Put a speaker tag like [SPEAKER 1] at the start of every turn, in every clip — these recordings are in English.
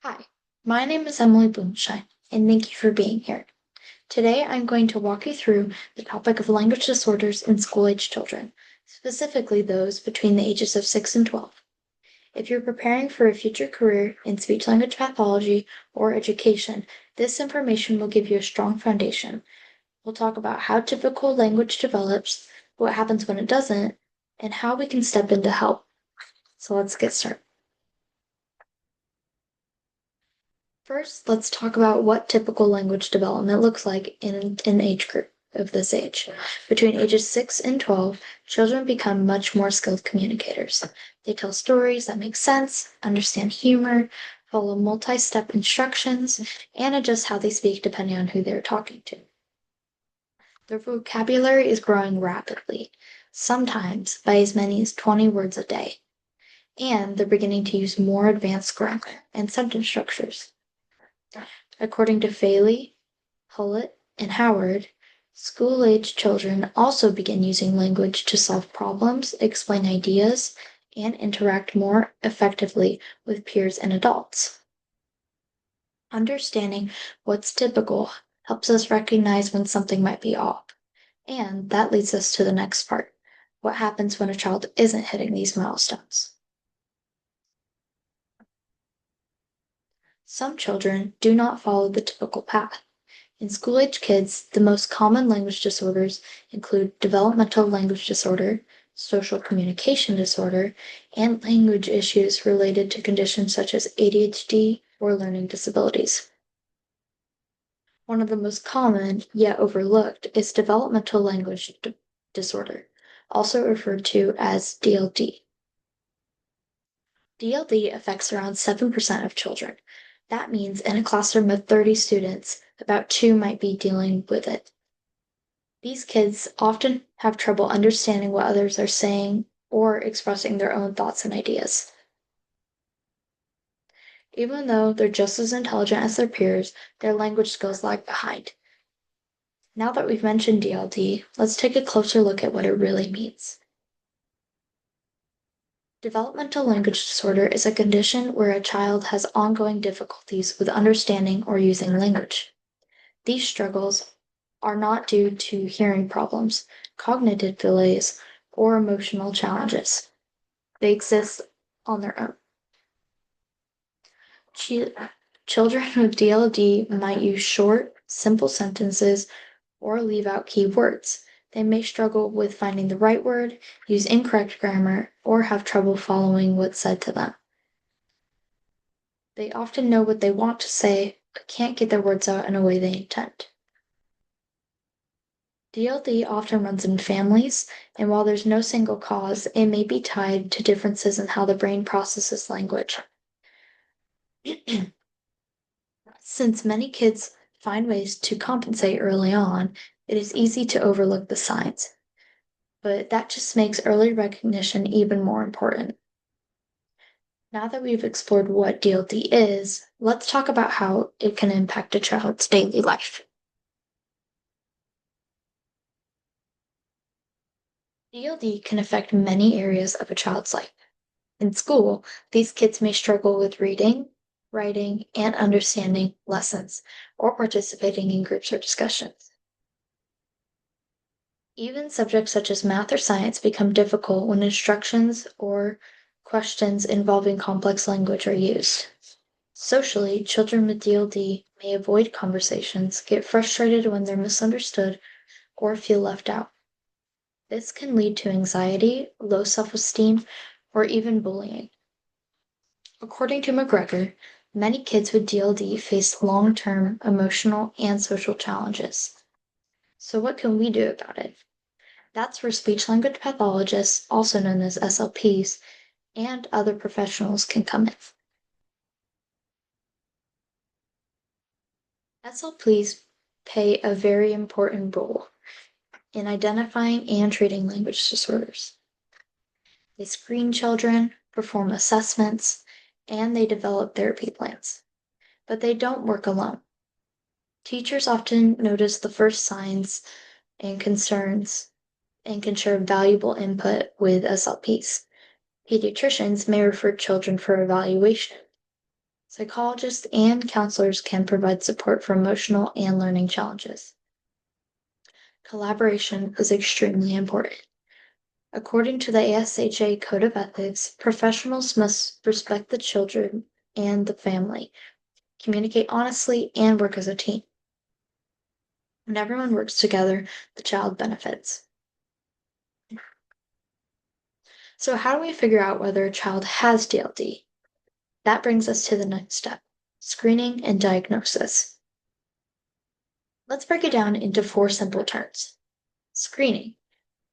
[SPEAKER 1] Hi, my name is Emily Boomshine, and thank you for being here. Today I'm going to walk you through the topic of language disorders in school-age children, specifically those between the ages of 6 and 12. If you're preparing for a future career in speech-language pathology or education, this information will give you a strong foundation. We'll talk about how typical language develops, what happens when it doesn't, and how we can step in to help. So let's get started. First, let's talk about what typical language development looks like in an age group of this age. Between ages 6 and 12, children become much more skilled communicators. They tell stories that make sense, understand humor, follow multi-step instructions, and adjust how they speak depending on who they're talking to. Their vocabulary is growing rapidly, sometimes by as many as 20 words a day, and they're beginning to use more advanced grammar and sentence structures. According to Faley, Hullett, and Howard, school-age children also begin using language to solve problems, explain ideas, and interact more effectively with peers and adults. Understanding what's typical helps us recognize when something might be off. And that leads us to the next part. What happens when a child isn't hitting these milestones? Some children do not follow the typical path. In school-age kids, the most common language disorders include developmental language disorder, social communication disorder, and language issues related to conditions such as ADHD or learning disabilities. One of the most common, yet overlooked, is developmental language disorder, also referred to as DLD. DLD affects around 7% of children. That means in a classroom of 30 students, about 2 might be dealing with it. These kids often have trouble understanding what others are saying or expressing their own thoughts and ideas. Even though they're just as intelligent as their peers, their language skills lag behind. Now that we've mentioned DLD, let's take a closer look at what it really means. Developmental language disorder is a condition where a child has ongoing difficulties with understanding or using language. These struggles are not due to hearing problems, cognitive delays, or emotional challenges. They exist on their own. Children with DLD might use short, simple sentences or leave out key words. They may struggle with finding the right word, use incorrect grammar, or have trouble following what's said to them. They often know what they want to say, but can't get their words out in a way they intend. DLD often runs in families, and while there's no single cause, it may be tied to differences in how the brain processes language. Since many kids find ways to compensate early on, it is easy to overlook the signs. But that just makes early recognition even more important. Now that we've explored what DLD is, let's talk about how it can impact a child's daily life. DLD can affect many areas of a child's life. In school, these kids may struggle with reading, writing, and understanding lessons, or participating in groups or discussions. Even subjects such as math or science become difficult when instructions or questions involving complex language are used. Socially, children with DLD may avoid conversations, get frustrated when they're misunderstood, or feel left out. This can lead to anxiety, low self-esteem, or even bullying. According to McGregor, many kids with DLD face long-term emotional and social challenges. So what can we do about it? That's where speech-language pathologists, also known as SLPs, and other professionals can come in. SLPs play a very important role in identifying and treating language disorders. They screen children, perform assessments, and they develop therapy plans. But they don't work alone. Teachers often notice the first signs and concerns and can share valuable input with SLPs. Pediatricians may refer children for evaluation. Psychologists and counselors can provide support for emotional and learning challenges. Collaboration is extremely important. According to the ASHA Code of Ethics, professionals must respect the children and the family, communicate honestly, and work as a team. When everyone works together, the child benefits. So, how do we figure out whether a child has DLD? That brings us to the next step: screening and diagnosis. Let's break it down into 4 simple terms. Screening.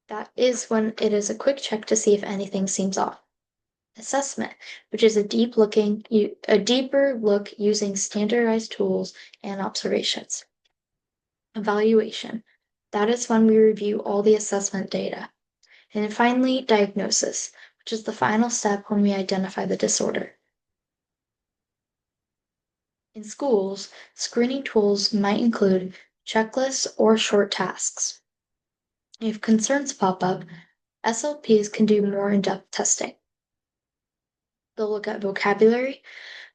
[SPEAKER 1] That is when it is a quick check to see if anything seems off. Assessment, which is a deeper look using standardized tools and observations. Evaluation. That is when we review all the assessment data. And then finally, diagnosis, which is the final step when we identify the disorder. In schools, screening tools might include checklists or short tasks. If concerns pop up, SLPs can do more in-depth testing. They'll look at vocabulary,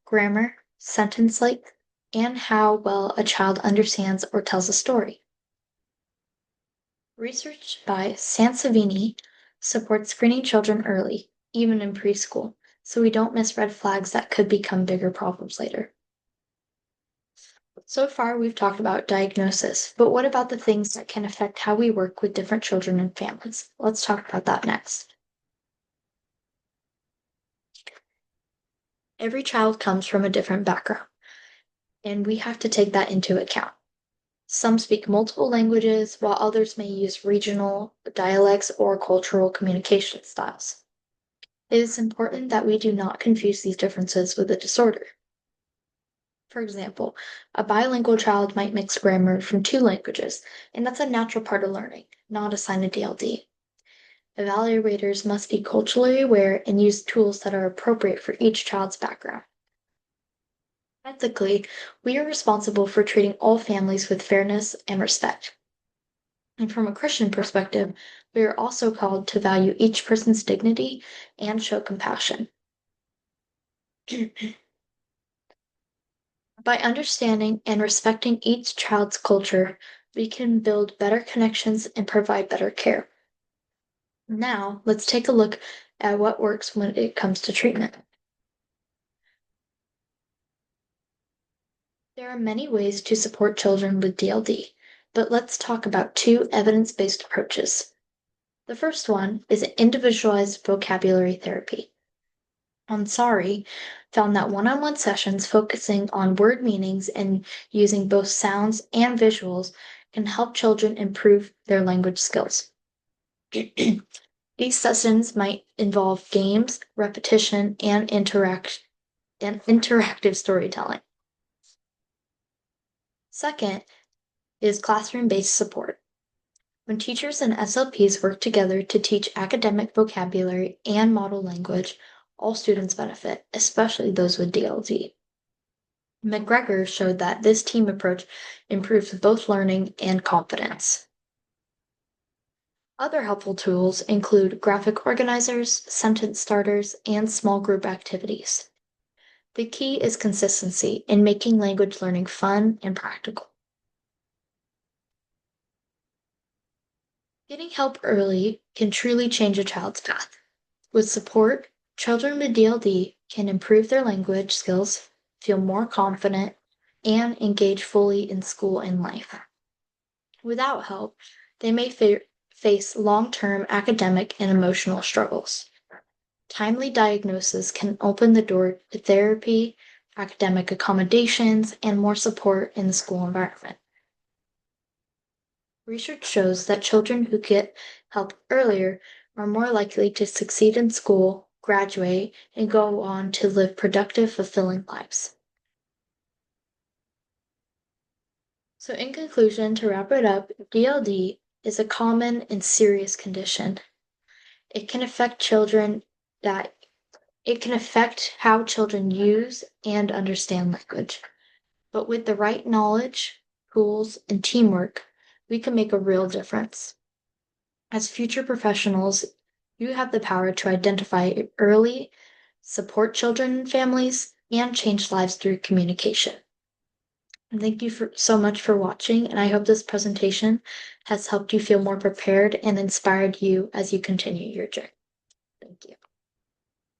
[SPEAKER 1] grammar, sentence length, and how well a child understands or tells a story. Research by Sansevini supports screening children early, even in preschool, so we don't miss red flags that could become bigger problems later. So far, we've talked about diagnosis, but what about the things that can affect how we work with different children and families? Let's talk about that next. Every child comes from a different background, and we have to take that into account. Some speak multiple languages, while others may use regional dialects or cultural communication styles. It is important that we do not confuse these differences with a disorder. For example, a bilingual child might mix grammar from 2 languages, and that's a natural part of learning, not a sign of DLD. Evaluators must be culturally aware and use tools that are appropriate for each child's background. Ethically, we are responsible for treating all families with fairness and respect. And from a Christian perspective, we are also called to value each person's dignity and show compassion. By understanding and respecting each child's culture, we can build better connections and provide better care. Now, let's take a look at what works when it comes to treatment. There are many ways to support children with DLD, but let's talk about 2 evidence-based approaches. The first one is individualized vocabulary therapy. Ansari found that one-on-one sessions focusing on word meanings and using both sounds and visuals can help children improve their language skills. These sessions might involve games, repetition, and interactive storytelling. Second is classroom-based support. When teachers and SLPs work together to teach academic vocabulary and model language, all students benefit, especially those with DLD. McGregor showed that this team approach improves both learning and confidence. Other helpful tools include graphic organizers, sentence starters, and small group activities. The key is consistency in making language learning fun and practical. Getting help early can truly change a child's path. With support, children with DLD can improve their language skills, feel more confident, and engage fully in school and life. Without help, they may face long-term academic and emotional struggles. Timely diagnosis can open the door to therapy, academic accommodations, and more support in the school environment. Research shows that children who get help earlier are more likely to succeed in school, graduate, and go on to live productive, fulfilling lives. So, in conclusion, to wrap it up, DLD is a common and serious condition. It can affect how children use and understand language. But with the right knowledge, tools, and teamwork, we can make a real difference. As future professionals, you have the power to identify it early, support children and families, and change lives through communication. And thank you so much for watching, and I hope this presentation has helped you feel more prepared and inspired you as you continue your journey.